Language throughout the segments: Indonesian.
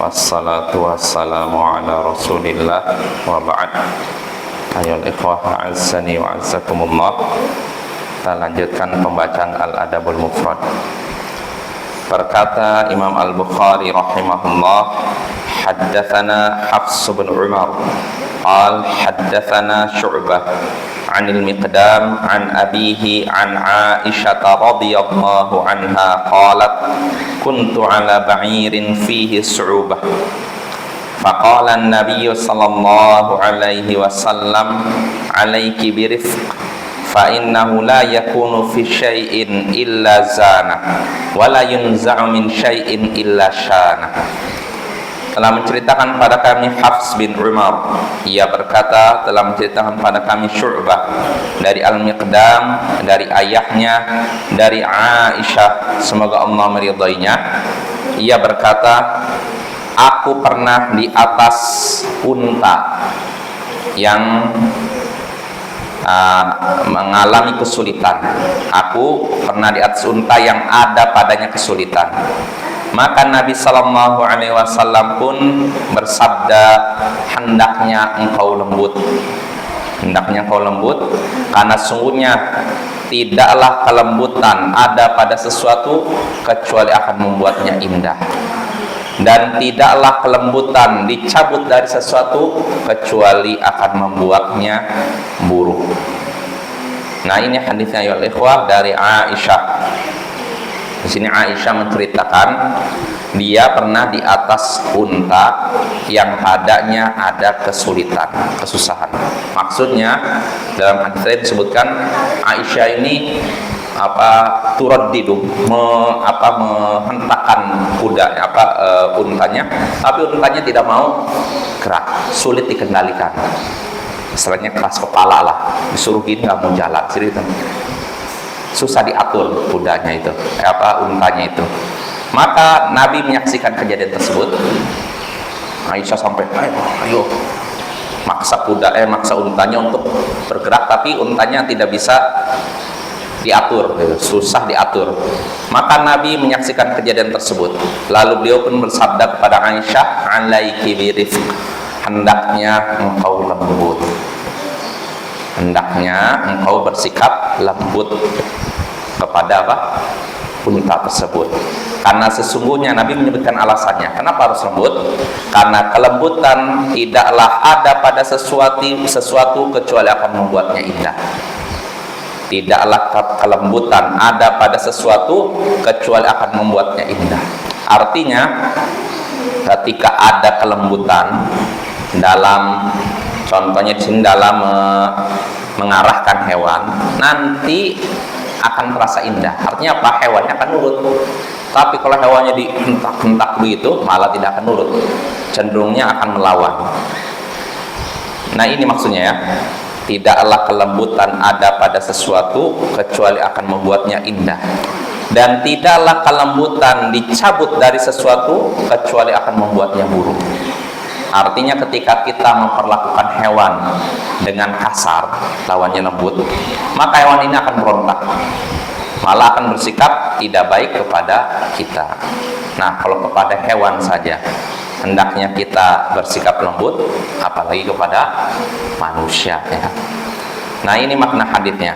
Wassalatu wassalamu ala rasulillah wa ba'd. Ayol ikhwah a'azzani wa a'azzakumullah. Kita lanjutkan pembacaan Al-Adabul Mufrad. Berkata Imam Al-Bukhari rahimahullah, haddatsana Hafs bin Umar qal haddatsana Syu'bah 'anil Miqdam 'an abihi 'an Aisyah radhiyallahu anha qalat kuntu 'ala ba'irin fihi su'ubah faqala an-nabiy sallallahu alaihi wasallam 'alaiki birifq fa innahu la yakunu fi syai'in illa zana wa la yunza'u min syai'in illa syana. Telah menceritakan pada kami Hafs bin Umar, ia berkata telah menceritakan pada kami Syu'bah dari Al-Miqdam, dari ayahnya, dari Aisyah, semoga Allah meridainya. Ia berkata, aku pernah di atas unta yang mengalami kesulitan. Aku pernah di atas unta yang ada padanya kesulitan. Maka Nabi Sallallahu Alaihi Wasallam pun bersabda, hendaknya engkau lembut, hendaknya engkau lembut, karena sungguhnya tidaklah kelembutan ada pada sesuatu kecuali akan membuatnya indah, dan tidaklah kelembutan dicabut dari sesuatu kecuali akan membuatnya buruk. Nah, ini hadisnya ya ikhwah dari Aisyah. Di sini Aisyah menceritakan dia pernah di atas unta yang padanya ada kesulitan, kesusahan. Maksudnya dalam hadis ini disebutkan Aisyah ini turaddidu, menghentakkan kuda untanya, tapi untanya tidak mau gerak, sulit dikendalikan. Istilahnya keras kepala lah, disuruh gini nggak mau jalan, cerita. Susah diatur kudanya itu, untanya itu. Maka Nabi menyaksikan kejadian tersebut. Aisyah sampai ayo maksa untanya untuk bergerak, tapi untanya tidak bisa diatur, susah diatur. Maka Nabi menyaksikan kejadian tersebut. Lalu beliau pun bersabda kepada Aisyah, alaiki birifq, hendaknya engkau lembut, hendaknya engkau bersikap lembut kepada unta tersebut. Karena sesungguhnya Nabi menyebutkan alasannya kenapa harus lembut, karena kelembutan tidaklah ada pada sesuatu kecuali akan membuatnya indah. Tidaklah kelembutan ada pada sesuatu kecuali akan membuatnya indah. Artinya ketika ada kelembutan dalam, contohnya di sini dalam mengarahkan hewan, nanti akan terasa indah. Artinya apa? Hewannya akan nurut. Tapi kalau hewannya dihentak-hentak begitu, malah tidak akan nurut, cenderungnya akan melawan. Nah, ini maksudnya ya, tidaklah kelembutan ada pada sesuatu kecuali akan membuatnya indah, dan tidaklah kelembutan dicabut dari sesuatu kecuali akan membuatnya buruk. Artinya ketika kita memperlakukan hewan dengan kasar, lawannya lembut, maka hewan ini akan berontak, malah akan bersikap tidak baik kepada kita. Nah, kalau kepada hewan saja hendaknya kita bersikap lembut, apalagi kepada manusia ya. Nah, ini makna hadisnya.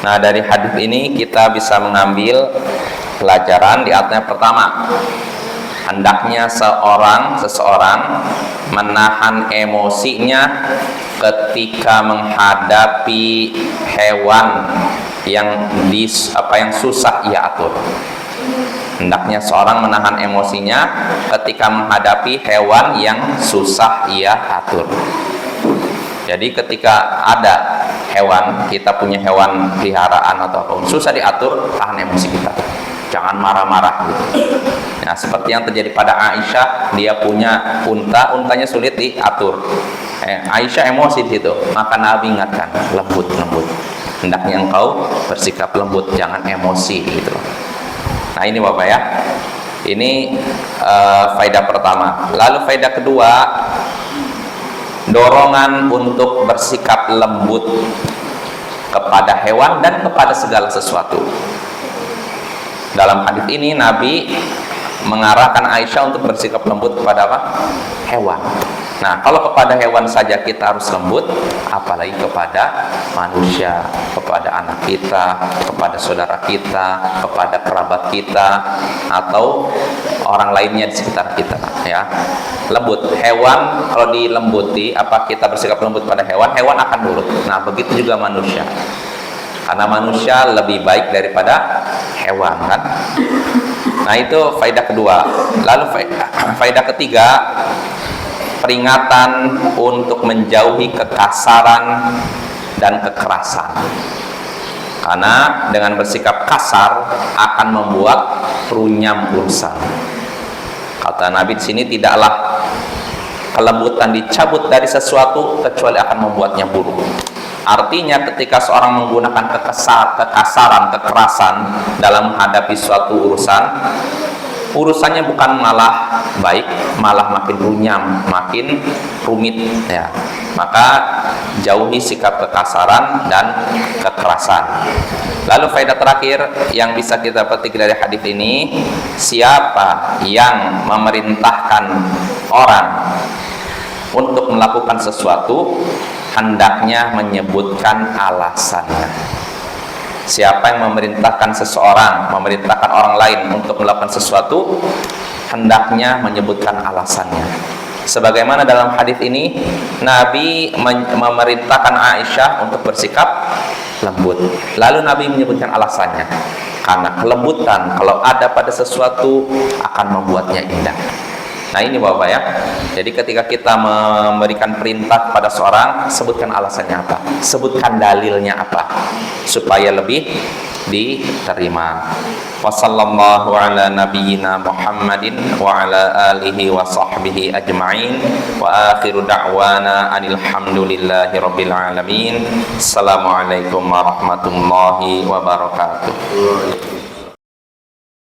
Nah, dari hadis ini kita bisa mengambil pelajaran. Di atasnya pertama, hendaknya seseorang menahan emosinya ketika menghadapi hewan yang susah ia atur. Hendaknya seorang menahan emosinya ketika menghadapi hewan yang susah ia atur. Jadi ketika ada hewan, kita punya hewan peliharaan atau apapun, susah diatur, tahan emosi kita. Jangan marah-marah gitu. Nah, seperti yang terjadi pada Aisyah, dia punya untanya sulit diatur. Aisyah emosi di situ, maka Nabi ingatkan, lembut. Hendaknya engkau bersikap lembut, jangan emosi gitu. Nah, ini Bapak ya. Ini faedah pertama. Lalu faedah kedua, dorongan untuk bersikap lembut kepada hewan dan kepada segala sesuatu. Dalam hadis ini Nabi mengarahkan Aisyah untuk bersikap lembut kepada apa? Hewan. Nah, kalau kepada hewan saja kita harus lembut, apalagi kepada manusia, kepada anak kita, kepada saudara kita, kepada kerabat kita, atau orang lainnya di sekitar kita, ya. Lembut. Hewan kalau dilembuti, apa kita bersikap lembut pada hewan, hewan akan nurut. Nah, begitu juga manusia. Karena manusia lebih baik daripada hewan, kan? Nah, itu faedah kedua. Lalu faedah ketiga, peringatan untuk menjauhi kekasaran dan kekerasan. Karena dengan bersikap kasar akan membuat runyam urusan. Kata Nabi di sini, tidaklah kelembutan dicabut dari sesuatu kecuali akan membuatnya buruk. Artinya ketika seorang menggunakan kekasaran, kekerasan dalam menghadapi suatu urusan, urusannya bukan malah baik, malah makin runyam, makin rumit, ya. Maka jauhi sikap kekasaran dan kekerasan. Lalu faedah terakhir yang bisa kita petik dari hadis ini, siapa yang memerintahkan orang untuk melakukan sesuatu, hendaknya menyebutkan alasannya. Siapa yang memerintahkan seseorang, memerintahkan orang lain untuk melakukan sesuatu, hendaknya menyebutkan alasannya. Sebagaimana dalam hadis ini, Nabi memerintahkan Aisyah untuk bersikap lembut. Lalu Nabi menyebutkan alasannya. Karena kelembutan kalau ada pada sesuatu akan membuatnya indah. Nah, ini Bapak ya. Jadi ketika kita memberikan perintah pada seorang, sebutkan alasannya apa, sebutkan dalilnya apa, supaya lebih diterima. Wassallallahu ala nabiyyina Muhammadin wa ala alihi wa sahbihi ajma'in, wa akhiru da'wana anil hamdulillahi rabbil alamin. Assalamualaikum warahmatullahi wabarakatuh.